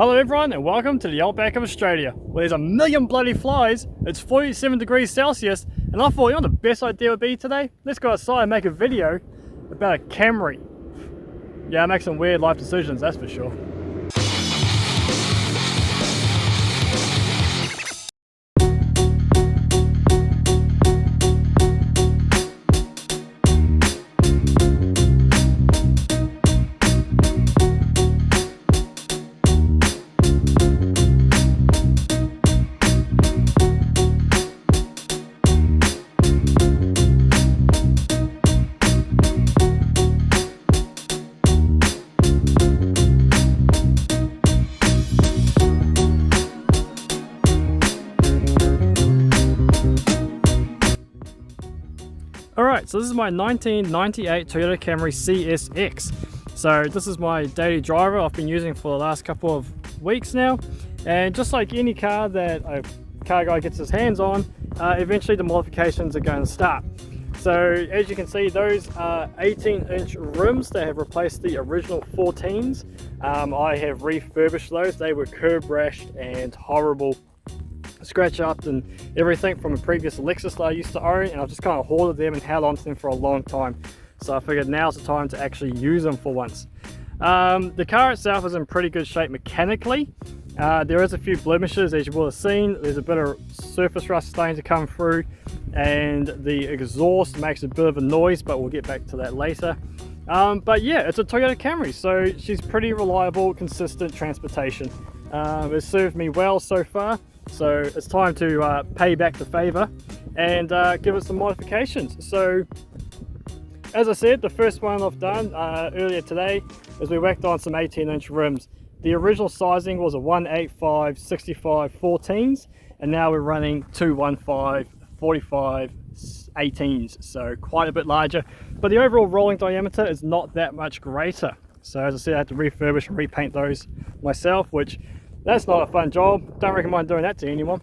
Hello everyone and welcome to the outback of Australia, where there's a million bloody flies, it's 47 degrees Celsius, and I thought, you know what the best idea would be today? Let's go outside and make a video about a Camry. Yeah, I make some weird life decisions, that's for sure. Alright, so this is my 1998 Toyota Camry CSX. So this is my daily driver I've been using for the last couple of weeks now. And just like any car that a car guy gets his hands on, eventually the modifications are going to start. So as you can see, those are 18-inch rims that have replaced the original 14s. I have refurbished those. They were curb rashed and horrible, scratch up and everything from a previous Lexus that I used to own, and I've just kind of hoarded them and held on to them for a long time. So I figured now's the time to actually use them for once. The car itself is in pretty good shape mechanically. There is a few blemishes, as you will have seen. There's a bit of surface rust starting to come through, and the exhaust makes a bit of a noise, but we'll get back to that later. But yeah, it's a Toyota Camry, so she's pretty reliable, consistent transportation. It's served me well so far. So it's time to pay back the favor and give it some modifications. So as I said, the first one I've done earlier today is we whacked on some 18-inch rims. The original sizing was a 185 65 14s, and now we're running 215 45 18s, so quite a bit larger, but the overall rolling diameter is not that much greater. So as I said, I had to refurbish and repaint those myself, which that's not a fun job. Don't recommend doing that to anyone.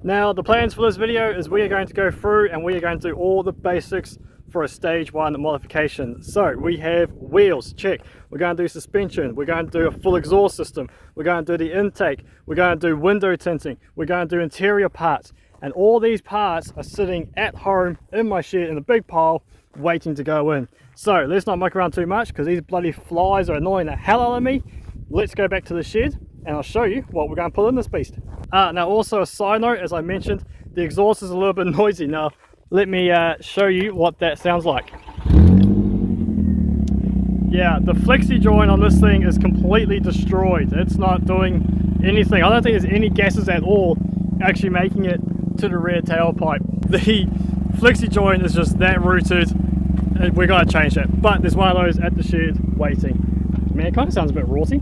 Now the plans for this video is we are going to go through and we are going to do all the basics for a stage 1 modification. So we have wheels, check. We're going to do suspension. We're going to do a full exhaust system. We're going to do the intake. We're going to do window tinting. We're going to do interior parts. And all these parts are sitting at home in my shed in a big pile waiting to go in. So let's not muck around too much because these bloody flies are annoying the hell out of me. Let's go back to the shed and I'll show you what we're going to put in this beast. Now also a side note, as I mentioned, the exhaust is a little bit noisy. Now let me show you what that sounds like. Yeah, the flexi joint on this thing is completely destroyed. It's not doing anything. I don't think there's any gases at all actually making it to the rear tailpipe. The flexi joint is just that rooted, and we're going to change that. But there's one of those at the shed waiting. Man, it kind of sounds a bit raughty.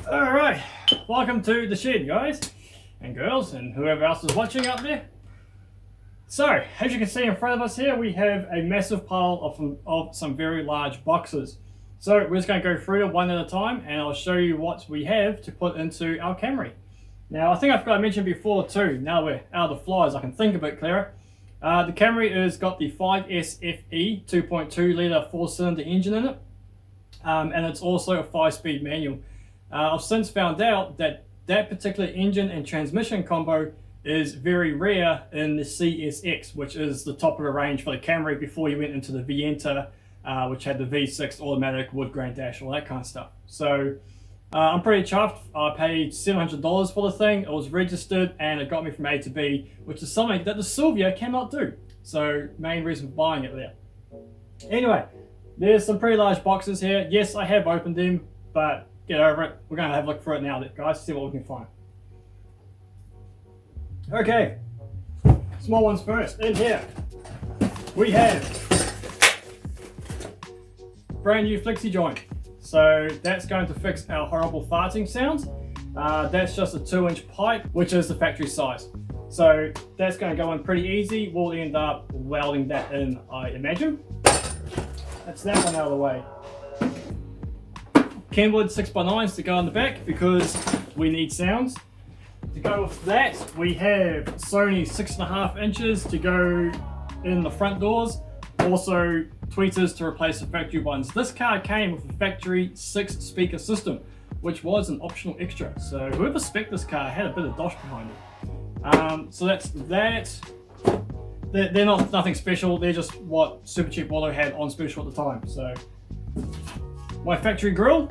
Alright, welcome to the shed, guys and girls and whoever else is watching up there. So, as you can see in front of us here, we have a massive pile of some very large boxes. So we're just going to go through them one at a time and I'll show you what we have to put into our Camry. Now I think I forgot to mention before too, now we're out of the flies, I can think a bit clearer. The Camry has got the 5SFE 2.2 litre 4-cylinder engine in it, and it's also a 5-speed manual. I've since found out that that particular engine and transmission combo is very rare in the CSX, which is the top of the range for the Camry before you went into the Vienta, which had the V6 automatic wood grain dash, all that kind of stuff. So I'm pretty chuffed. I paid $700 for the thing. It was registered and it got me from A to B, which is something that the Sylvia cannot do. So main reason for buying it there. Anyway, there's some pretty large boxes here. Yes, I have opened them, but get over it. We're going to have a look through it now, guys, see what we can find. Okay, small ones first. In here, we have brand new flexi joint. So that's going to fix our horrible farting sounds. That's just a 2-inch pipe, which is the factory size. So that's going to go in pretty easy. We'll end up welding that in, I imagine. That's that one out of the way. Kenwood 6x9s to go on the back because we need sounds. To go with that, we have Sony 6.5 inches to go in the front doors, also tweeters to replace the factory ones. This car came with a factory 6-speaker system, which was an optional extra. So whoever spec'd this car had a bit of dosh behind it. So that's that. They're not nothing special. They're just what Super Cheap Auto had on special at the time. So my factory grille,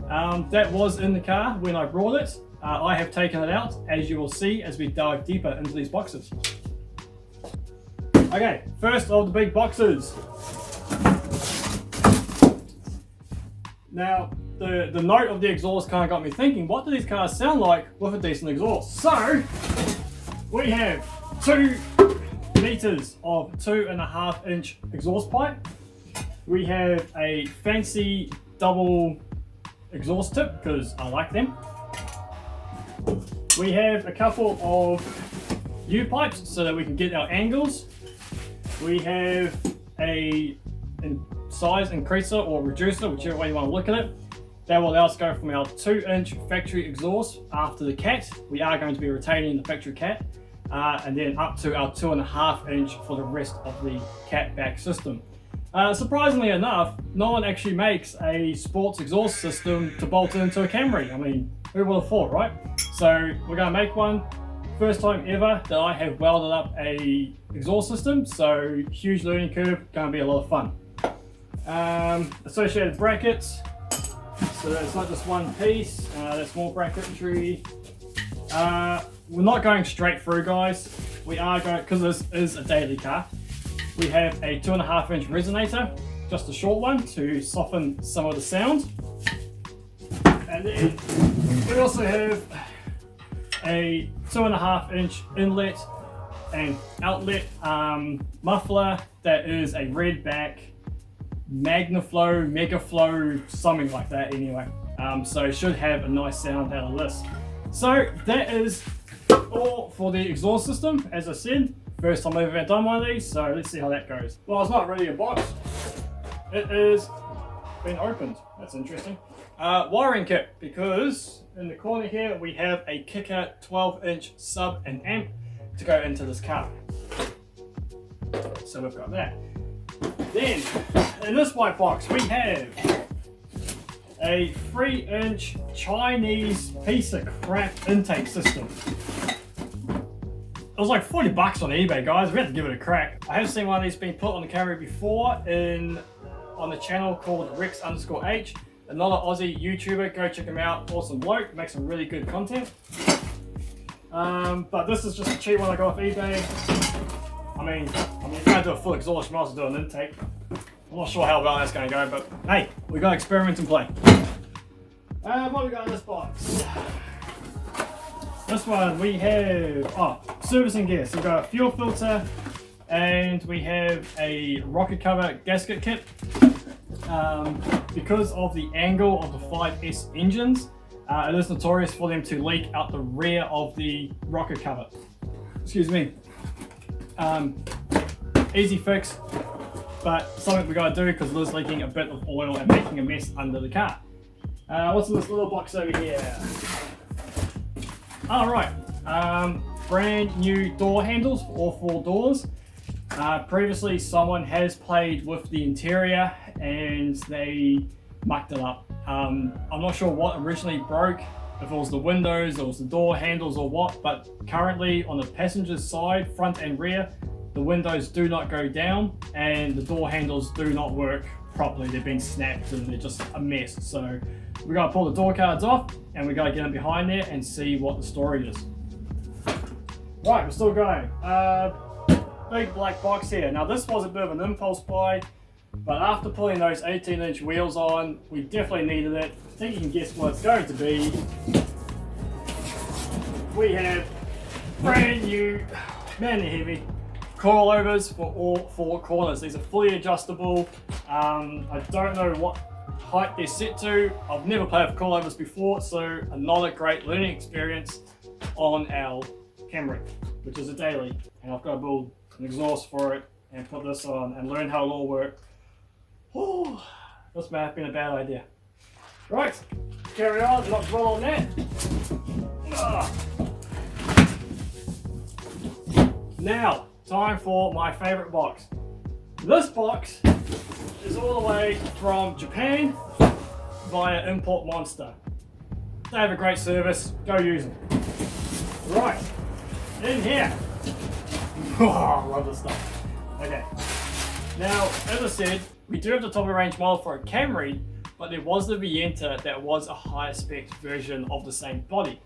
that was in the car when I brought it. I have taken it out, as you will see as we dive deeper into these boxes. Okay, first of the big boxes. Now, the note of the exhaust kind of got me thinking, what do these cars sound like with a decent exhaust? So, we have 2 meters of 2.5-inch exhaust pipe. We have a fancy double exhaust tip, because I like them. We have a couple of U-pipes so that we can get our angles. We have a size increaser or reducer, whichever way you want to look at it. That will allow us to go from our 2-inch factory exhaust after the cat. We are going to be retaining the factory cat. And then up to our 2.5-inch for the rest of the cat back system. Surprisingly enough, no one actually makes a sports exhaust system to bolt into a Camry. I mean, who would have thought, right? So we're going to make one. First time ever that I have welded up a exhaust system, so huge learning curve, going to be a lot of fun. Associated brackets, so it's not just one piece, that's more bracketry. We're not going straight through, guys. We are going, because this is a daily car, we have a 2.5-inch resonator, just a short one to soften some of the sound. And then we also have a 2.5-inch inlet and outlet muffler that is a redback Magnaflow, Megaflow, something like that anyway. So it should have a nice sound out of this. So that is all for the exhaust system. As I said, first time I've ever done one of these, so let's see how that goes. Well, it's not really a box. It is been opened. That's interesting. Wiring kit, because in the corner here we have a Kicker 12-inch sub and amp to go into this car. So we've got that. Then, in this white box, we have a 3-inch Chinese piece of crap intake system. It was like 40 bucks on eBay, guys. We had to give it a crack. I have seen one of these being put on the Camry before on the channel called Rex_H. Another Aussie YouTuber, go check him out. Awesome bloke, makes some really good content. But this is just a cheap one I got off eBay. I mean, if you're gonna do a full exhaust, you might as well do an intake. I'm not sure how well that's gonna go, but hey, we gotta experiment and play. What we got in this box? This one we have, servicing gear. So we've got a fuel filter, and we have a rocket cover gasket kit. Because of the angle of the 5S engines, it is notorious for them to leak out the rear of the rocket cover. Excuse me. Easy fix, but something we gotta do because it is leaking a bit of oil and making a mess under the car. What's in this little box over here? Alright, brand new door handles for all 4 doors. Previously someone has played with the interior and they mucked it up. I'm not sure what originally broke, if it was the windows, it was the door handles or what, but currently on the passenger's side, front and rear, the windows do not go down and the door handles do not work properly. They've been snapped and they're just a mess. So we gotta pull the door cards off and we gotta get them behind there and see what the story is. Right, we're still going. Big black box here. Now this was a bit of an impulse buy, but after pulling those 18-inch wheels on, we definitely needed it. I think you can guess what it's going to be. We have brand new, man they're heavy, coilovers for all 4 corners. These are fully adjustable. I don't know what height they're set to. I've never played with coilovers before, so another great learning experience on our Camry, which is a daily, and I've got to build an exhaust for it and put this on and learn how it all works. Oh, this may have been a bad idea. Right, carry on, not dwell on that. Now, time for my favorite box. This box is all the way from Japan via Import Monster. They have a great service, go use them. Right, in here. Oh, I love this stuff. Okay, now as I said, we do have the top of the range model for a Camry, but there was the Vienta that was a higher spec version of the same body.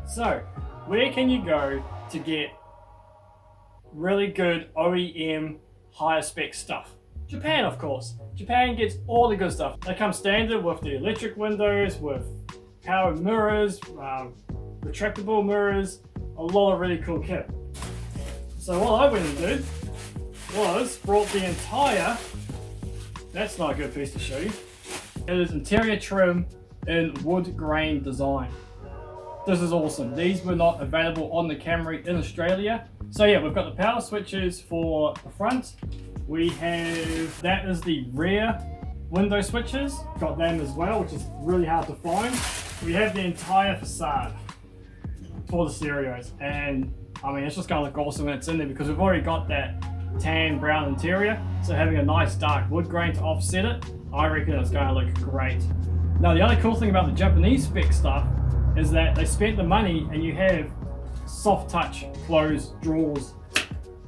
So, where can you go to get really good OEM higher spec stuff? Japan, of course. Japan gets all the good stuff. They come standard with the electric windows, with powered mirrors, retractable mirrors, a lot of really cool kit. So what I went and did was brought the entire, that's not a good piece to show you, it is interior trim in wood grain design. This is awesome. These were not available on the Camry in Australia. So yeah, we've got the power switches for the front. We have, that is the rear window switches. Got them as well, which is really hard to find. We have the entire facade for the stereos. And I mean, it's just gonna look awesome when it's in there because we've already got that tan brown interior. So having a nice dark wood grain to offset it, I reckon it's gonna look great. Now the other cool thing about the Japanese spec stuff is that they spent the money and you have soft touch closed drawers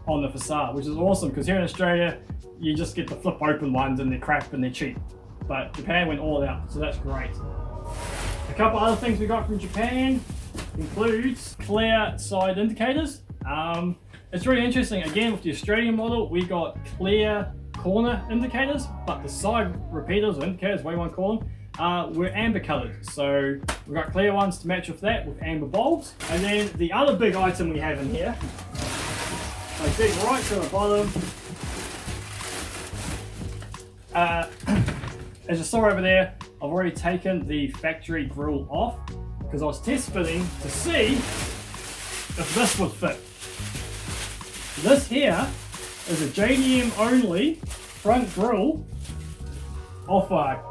on the facade, which is awesome because here in Australia you just get the flip open ones and they're crap and they're cheap, but Japan went all out, so that's great. A couple other things we got from Japan includes clear side indicators. It's really interesting, again with the Australian model we got clear corner indicators, but the side repeaters or indicators, whatever you want to call them, were amber coloured. So we've got clear ones to match with that with amber bulbs. And then the other big item we have in here, I dig right to the bottom. As you saw over there, I've already taken the factory grille off because I was test fitting to see if this would fit. This here is a JDM only front grille off a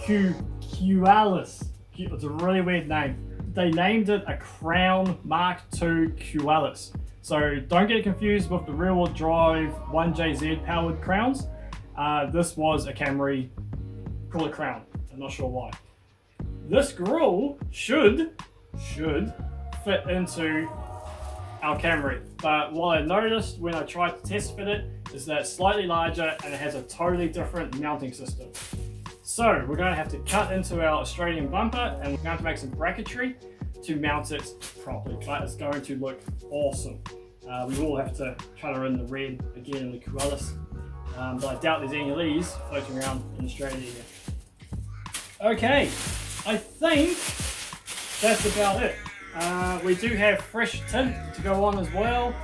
Qualis. It's a really weird name. They named it a Crown Mark II Qualis. So don't get confused with the rear-wheel drive 1JZ powered Crowns. This was a Camry called a Crown. I'm not sure why. This grille should fit into our Camry, but what I noticed when I tried to test fit it is that it's slightly larger and it has a totally different mounting system. So we're going to have to cut into our Australian bumper and we're going to make some bracketry to mount it properly, but it's going to look awesome. We will have to colour in the red again in the Qualis, but I doubt there's any of these floating around in Australia yet. Okay, I think that's about it. We do have fresh tint to go on as well.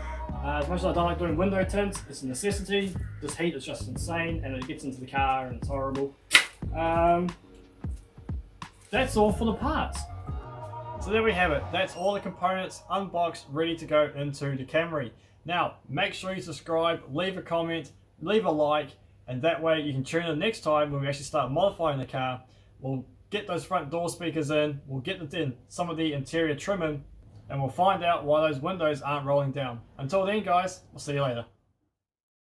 As much as I don't like doing window tints, it's a necessity. This heat is just insane and it gets into the car and it's horrible. That's all for the parts. So there we have it. That's all the components unboxed, ready to go into the Camry. Now, make sure you subscribe, leave a comment, leave a like, and that way you can tune in next time when we actually start modifying the car. We'll get those front door speakers in, we'll get some of the interior trim in, and we'll find out why those windows aren't rolling down. Until then guys, we'll see you later.